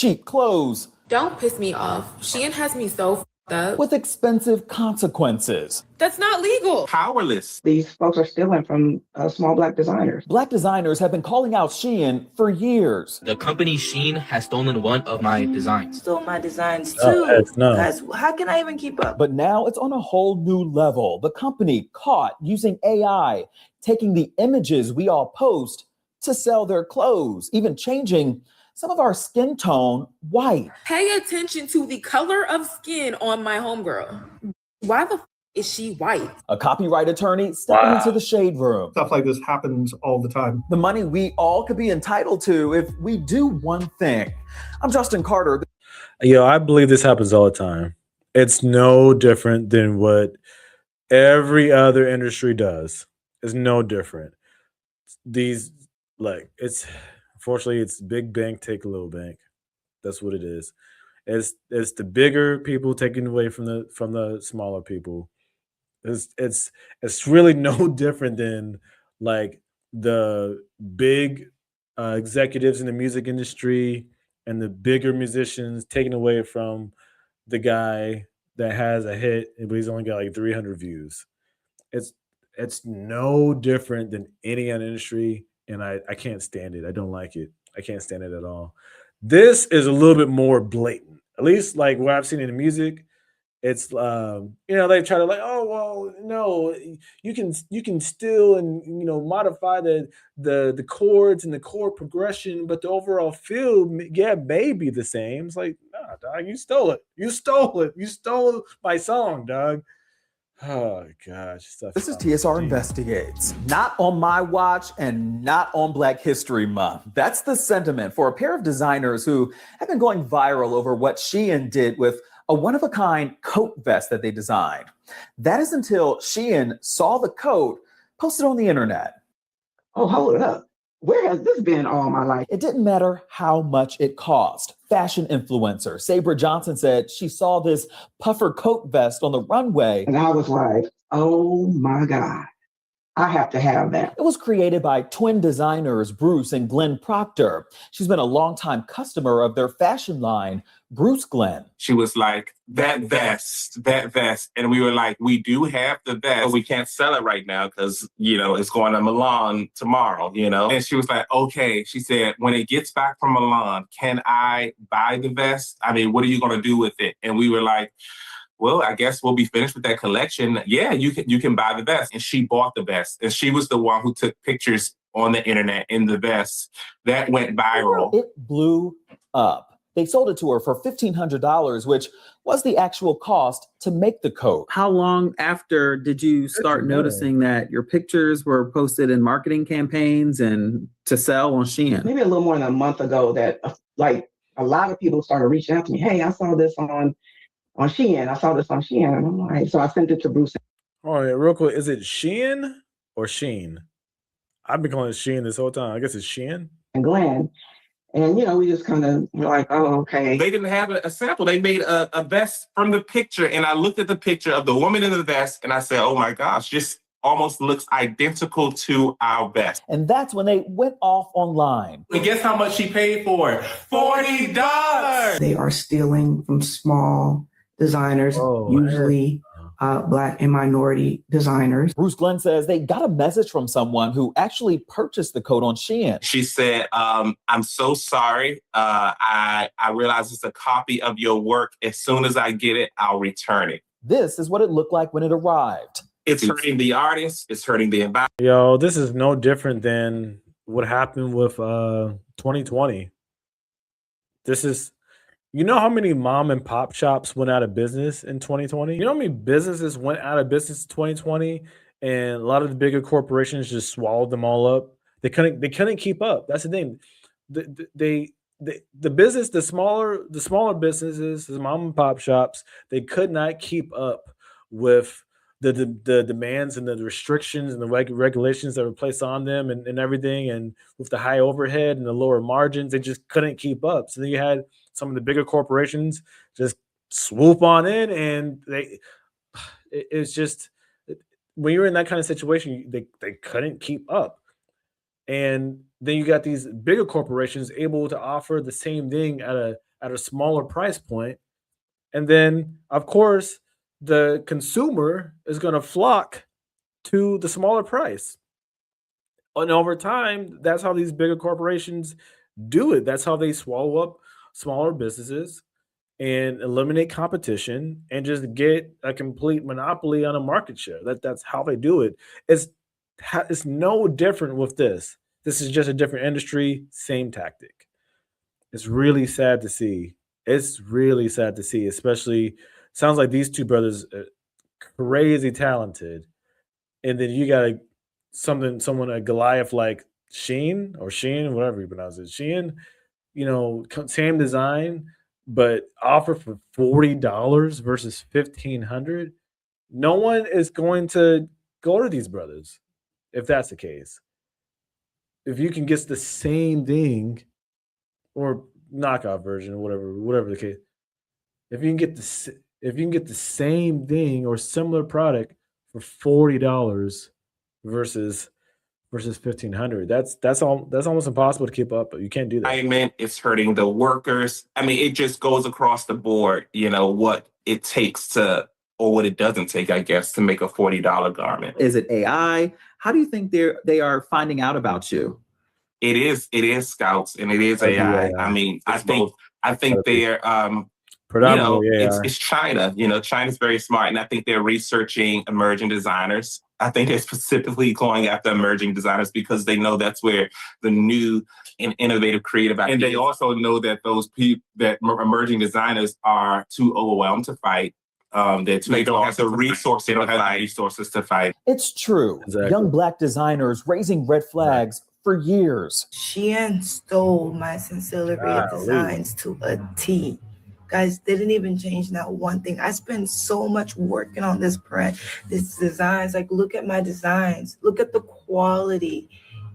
cheap clothes Don't piss me off. Shein has me so f***ed up. with expensive consequences. That's not legal. Powerless. These folks are stealing from small Black designers. Black designers have been calling out Shein for years. The company Shein has stolen one of my designs. Stole my designs too. Oh, no. Guys, how can I even keep up? But now it's on a whole new level. The company caught using AI, taking the images we all post to sell their clothes, even changing some of our skin tone white. Pay attention to the color of skin on my homegirl. Why the f is she white? A copyright attorney stepping into the shade room. Stuff like this happens all the time. The money we all could be entitled to if we do one thing. I'm Justin Carter. Yo, I believe this happens all the time. It's no different than what every other industry does. It's no different. Unfortunately, it's big bank take a little bank. That's what it is. It's the bigger people taking away from the smaller people. It's really no different than like the big executives in the music industry and the bigger musicians taking away from the guy that has a hit, but he's only got like 300 views. It's no different than any other industry, and I can't stand it. I don't like it. I can't stand it at all. This is a little bit more blatant, at least like what I've seen in the music. It's they try to like, oh well, no, you can still and modify the chords and the chord progression, but the overall feel may be the same. It's like, nah, dog, you stole it. You stole my song, dog. Oh gosh, this is TSR Investigates. Not on my watch and not on Black History Month. That's the sentiment for a pair of designers who have been going viral over what Shein did with a one-of-a-kind coat vest that they designed. That is until Shein saw the coat posted on the internet. Oh, hold it up. Where has this been all my life? It didn't matter how much it cost. Fashion influencer Sabra Johnson said she saw this puffer coat vest on the runway. And I was like, oh my God, I have to have that. It was created by twin designers Bruce and Glenn Proctor. She's been a longtime customer of their fashion line, Bruce Glenn. She was like, that vest. And we were like, we do have the vest, but we can't sell it right now because, it's going to Milan tomorrow, And she was like, okay. She said, when it gets back from Milan, can I buy the vest? I mean, what are you going to do with it? And we were like, well, I guess we'll be finished with that collection. Yeah, you can buy the vest. And she bought the vest. And she was the one who took pictures on the internet in the vest. That went viral. It blew up. They sold it to her for $1,500, which was the actual cost to make the coat. How long after did you start noticing that your pictures were posted in marketing campaigns and to sell on Shein? Maybe a little more than a month ago that like a lot of people started reaching out to me. Hey, I saw this on Shein. I saw this on Shein. And I'm like, so I sent it to Bruce. Oh yeah, real quick. Is it Shein or Sheen? I've been calling it Shein this whole time. I guess it's Shein. And Glenn. And, we just kind of were like, oh, okay. They didn't have a sample. They made a vest from the picture. And I looked at the picture of the woman in the vest and I said, oh my gosh, this almost looks identical to our vest. And that's when they went off online. And guess how much she paid for it? $40. They are stealing from small designers, usually Black and minority designers. Bruce Glenn says they got a message from someone who actually purchased the coat on Shein. She said, I'm so sorry. I realize it's a copy of your work. As soon as I get it, I'll return it. This is what it looked like when it arrived. It's hurting the artist. It's hurting the environment. Yo, this is no different than what happened with 2020. This is... You know how many mom and pop shops went out of business in 2020? You know how many businesses went out of business in 2020 and a lot of the bigger corporations just swallowed them all up? They couldn't keep up. That's the thing. The business, the smaller businesses, the mom and pop shops, they could not keep up with the demands and the restrictions and the regulations that were placed on them and everything, and with the high overhead and the lower margins, they just couldn't keep up. So then you had some of the bigger corporations just swoop on in, and it's just, when you're in that kind of situation, they couldn't keep up. And then you got these bigger corporations able to offer the same thing at at a smaller price point. And then, of course, the consumer is going to flock to the smaller price. And over time, that's how these bigger corporations do it. That's how they swallow up smaller businesses and eliminate competition and just get a complete monopoly on a market share. That's how they do it. It's no different with this. This is just a different industry, same tactic. It's really sad to see. It's really sad to see, especially sounds like these two brothers are crazy talented. And then you got someone a Goliath like Shein, whatever you pronounce it, Shein, same design, but offer for $40 versus $1,500. No one is going to go to these brothers if that's the case. If you can get the same thing or knockoff version or whatever the case, if you can get the same thing or similar product for $40 versus $1,500, that's almost impossible to keep up. But you can't do that. It's hurting the workers. I mean, it just goes across the board. What it takes to, or what it doesn't take, I guess, to make a $40 garment. Is it AI? How do you think they are finding out about you? It is Scouts and it is AI. Yeah. I mean, I think they're Predominantly AI. it's China. China's very smart, and I think they're researching emerging designers. I think they're specifically going after emerging designers because they know that's where the new and innovative creative ideas. And they also know that that emerging designers are too overwhelmed to fight. They don't have the resources. They don't have the resources to fight. It's true. Exactly. Young Black designers raising red flags for years. Shein stole my Sincerely designs to a T. Guys, they didn't even change not one thing. I spent so much working on this brand, these designs. Like, look at my designs. Look at the quality.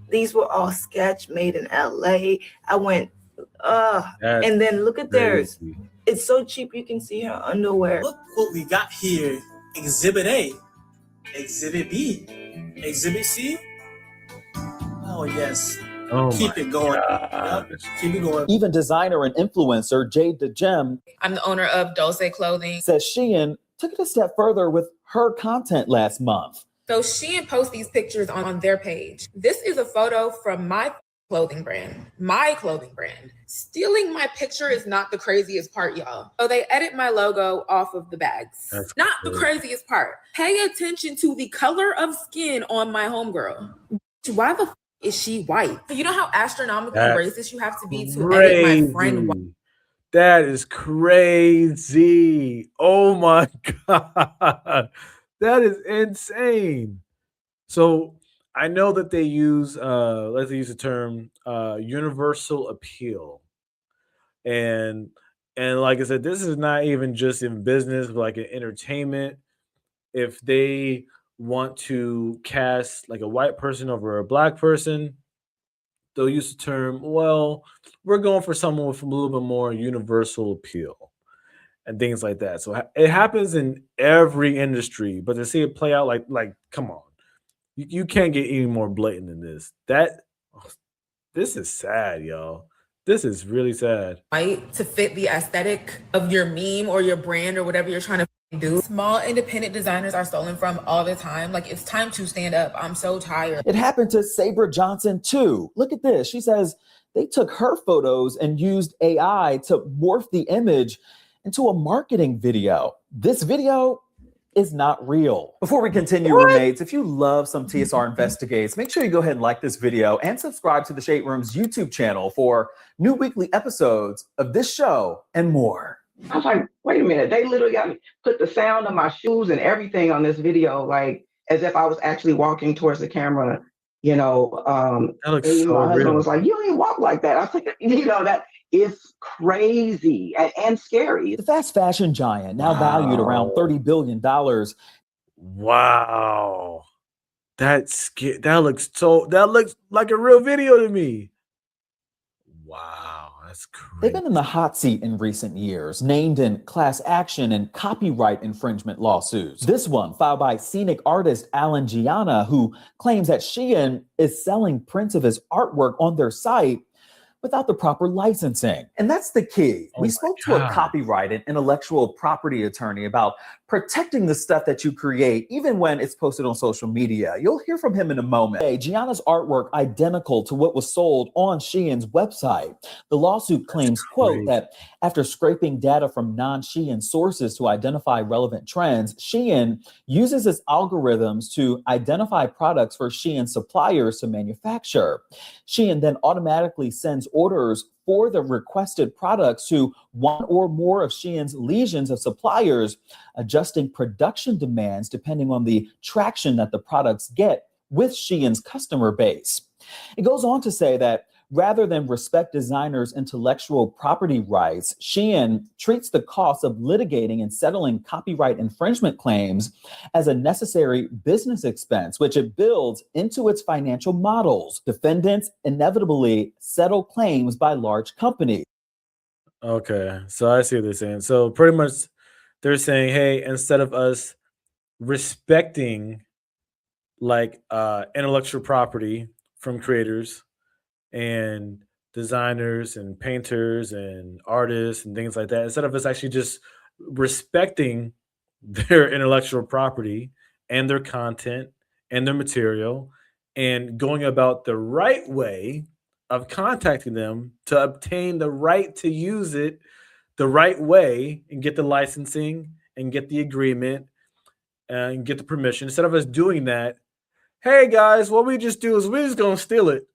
These were all sketch made in LA. I went, and then look at theirs. It's so cheap. You can see her underwear. Look what we got here. Exhibit A, Exhibit B, Exhibit C. Oh, yes. Keep it going. Yep. Keep it going. Even designer and influencer Jade DeGem, I'm the owner of Dulce Clothing. says Shein took it a step further with her content last month. So Shein posts these pictures on their page. This is a photo from my clothing brand. Stealing my picture is not the craziest part, y'all. So they edit my logo off of the bags. That's not crazy. The craziest part. Pay attention to the color of skin on my homegirl. Why the is she white? You know how astronomically racist you have to be to edit my friend white? That is crazy. Oh my God. That is insane. So I know that they use let's use the term universal appeal. And like I said, this is not even just in business, but like in entertainment. If they want to cast like a white person over a black person, they'll use the term, well, we're going for someone with a little bit more universal appeal and things like that. So it happens in every industry, but to see it play out like come on, you can't get any more blatant than this. This is sad, y'all. This is really sad. White to fit the aesthetic of your meme or your brand or whatever you're trying to do. Small independent designers are stolen from all the time. Like, it's time to stand up. I'm so tired. It happened to Sabra Johnson too. Look at this. She says they took her photos and used AI to morph the image into a marketing video. This video is not real. Before we continue, roommates, if you love some TSR Investigates, make sure you go ahead and like this video and subscribe to the Shade Room's YouTube channel for new weekly episodes of this show and more. I was like, wait a minute. They literally got me put the sound of my shoes and everything on this video, like as if I was actually walking towards the camera, That looks and so my husband real. was like, you don't even walk like that. I think, that is crazy and scary. The fast fashion giant, now valued around $30 billion. Wow. That looks like a real video to me. Wow, that's crazy. They've been in the hot seat in recent years, named in class action and copyright infringement lawsuits. This one filed by scenic artist Alan Gianna, who claims that Shein is selling prints of his artwork on their site, without the proper licensing. And that's the key. Oh We my spoke to a God. copyright and intellectual property attorney about protecting the stuff that you create, even when it's posted on social media. You'll hear from him in a moment. Hey, Gianna's artwork identical to what was sold on Shein's website. The lawsuit claims, quote, that after scraping data from non-Shein sources to identify relevant trends, Shein uses its algorithms to identify products for Shein suppliers to manufacture. Shein then automatically sends orders for the requested products to one or more of Shein's legions of suppliers, adjusting production demands depending on the traction that the products get with Shein's customer base. It goes on to say that rather than respect designers' intellectual property rights, Shein treats the cost of litigating and settling copyright infringement claims as a necessary business expense, which it builds into its financial models. Defendants inevitably settle claims by large companies. Okay, so I see what they're saying. So pretty much they're saying, hey, instead of us respecting like intellectual property from creators and designers and painters and artists and things like that, instead of us actually just respecting their intellectual property and their content and their material and going about the right way of contacting them to obtain the right to use it the right way and get the licensing and get the agreement and get the permission, instead of us doing that, hey guys, what we just do is we're just gonna steal it.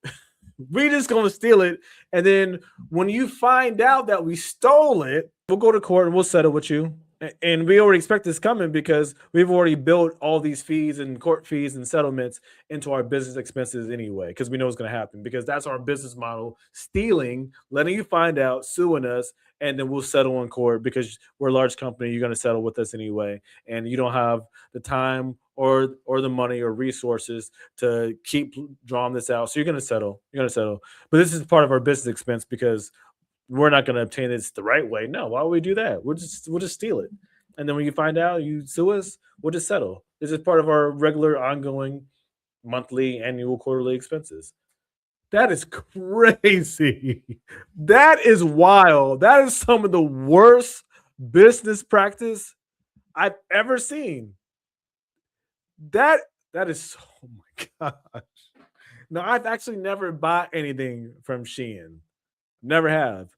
We're just gonna steal it. And then when you find out that we stole it, we'll go to court and we'll settle with you. And we already expect this coming because we've already built all these fees and court fees and settlements into our business expenses anyway, because we know it's going to happen, because that's our business model: stealing, letting you find out, suing us, and then we'll settle in court because we're a large company. You're going to settle with us anyway, and you don't have the time or the money or resources to keep drawing this out. So you're going to settle. You're going to settle. But this is part of our business expense because we're not going to obtain this the right way. No, why would we do that? We'll just steal it. And then when you find out, you sue us, we'll just settle. This is part of our regular, ongoing, monthly, annual, quarterly expenses. That is crazy. That is wild. That is some of the worst business practice I've ever seen. That is, oh my gosh. No, I've actually never bought anything from Shein. Never have.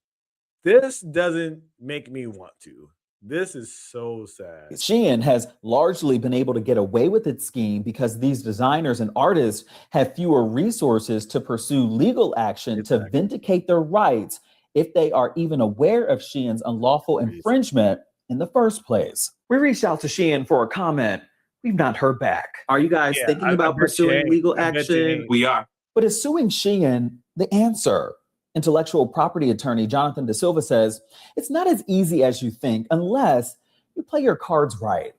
This doesn't make me want to. This is so sad. Shein has largely been able to get away with its scheme because these designers and artists have fewer resources to pursue legal action to vindicate their rights if they are even aware of Shein's unlawful infringement in the first place. We reached out to Shein for a comment. We've not heard back. Are you guys thinking about pursuing legal action? We are. But is suing Shein the answer? Intellectual property attorney Jonathan Da Silva says it's not as easy as you think unless you play your cards right.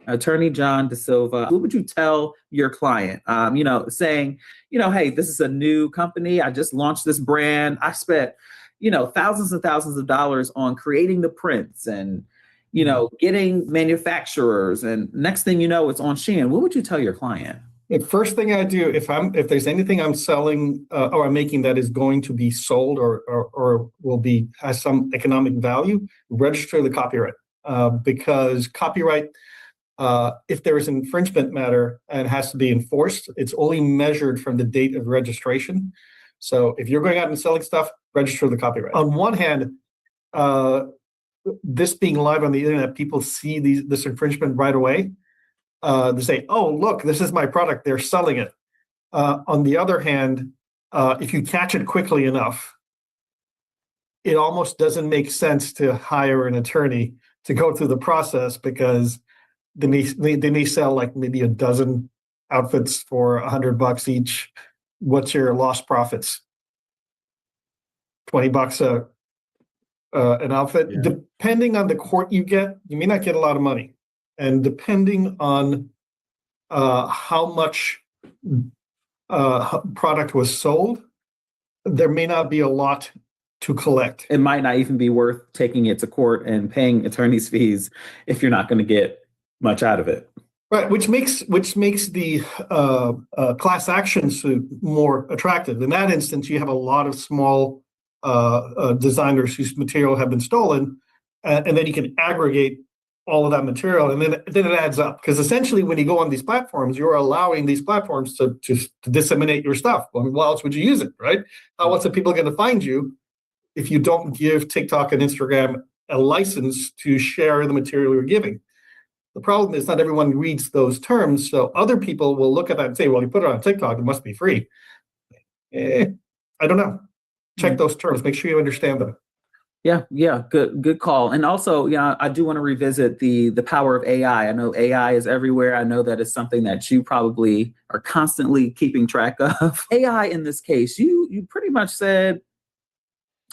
Attorney John Da Silva, what would you tell your client? Saying, hey, this is a new company. I just launched this brand. I spent, thousands and thousands of dollars on creating the prints and, getting manufacturers. And next thing you know, it's on Shein. What would you tell your client? The first thing I do, if there's anything I'm selling or I'm making that is going to be sold or has some economic value, register the copyright because copyright, if there is an infringement matter and has to be enforced, it's only measured from the date of registration. So if you're going out and selling stuff, register the copyright. On one hand, this being live on the internet, people see this infringement right away. They say, oh, look, this is my product. They're selling it. On the other hand, if you catch it quickly enough, it almost doesn't make sense to hire an attorney to go through the process because they may sell like maybe a dozen outfits for $100 each. What's your lost profits? $20 an outfit. Yeah. Depending on the court you get, you may not get a lot of money. And depending on how much product was sold, there may not be a lot to collect. It might not even be worth taking it to court and paying attorney's fees if you're not going to get much out of it. Right, which makes the class action suit more attractive. In that instance, you have a lot of small designers whose material have been stolen, and then you can aggregate all of that material, and then it adds up. Because essentially, when you go on these platforms, you're allowing these platforms to disseminate your stuff. I mean, why else would you use it, right? How else are people going to find you if you don't give TikTok and Instagram a license to share the material you're giving? The problem is not everyone reads those terms, so other people will look at that and say, well, you put it on TikTok, it must be free. I don't know. Check those terms. Make sure you understand them. Yeah, good call. And also, I do want to revisit the power of AI. I know AI is everywhere. I know that it's something that you probably are constantly keeping track of. AI in this case, you pretty much said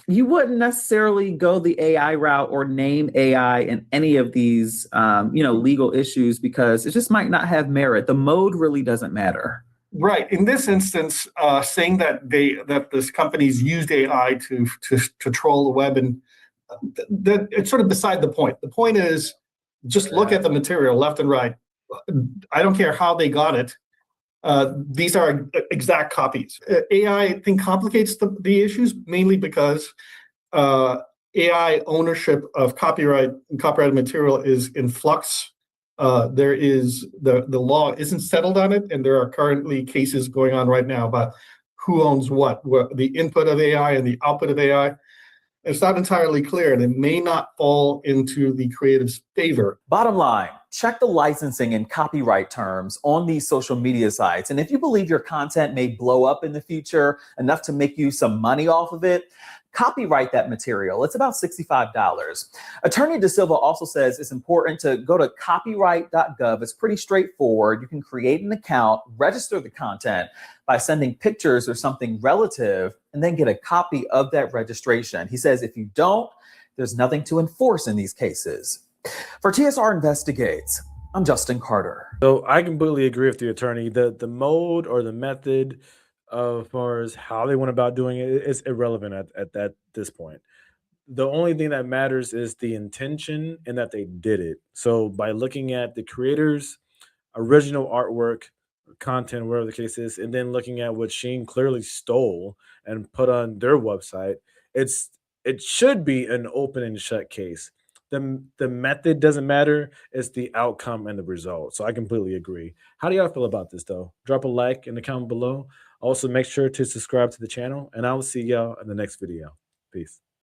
you wouldn't necessarily go the AI route or name AI in any of these legal issues because it just might not have merit. The mode really doesn't matter. Right. In this instance, saying that this company's used AI to troll the web, and that it's sort of beside the point. The point is just look at the material left and right. I don't care how they got it. These are exact copies. AI, I think, complicates the issues mainly because AI ownership of copyright and copyrighted material is in flux. There is the law isn't settled on it, and there are currently cases going on right now about who owns what the input of AI and the output of AI. It's not entirely clear, and it may not fall into the creative's favor. Bottom line, check the licensing and copyright terms on these social media sites. And if you believe your content may blow up in the future enough to make you some money off of it, copyright that material. It's about $65. Attorney De Silva also says it's important to go to copyright.gov. It's pretty straightforward. You can create an account, register the content by sending pictures or something relative, and then get a copy of that registration. He says if you don't, there's nothing to enforce in these cases. For TSR Investigates, I'm Justin Carter. So I completely agree with the attorney. The mode or the method as far as how they went about doing it is irrelevant at this point. The only thing that matters is the intention and that they did it. So by looking at the creator's original artwork, content, whatever the case is, and then looking at what Shein clearly stole and put on their website, it should be an open and shut case. The method doesn't matter, it's the outcome and the result. So I completely agree. How do y'all feel about this though? Drop a like in the comment below. Also make sure to subscribe to the channel, and I will see y'all in the next video. Peace.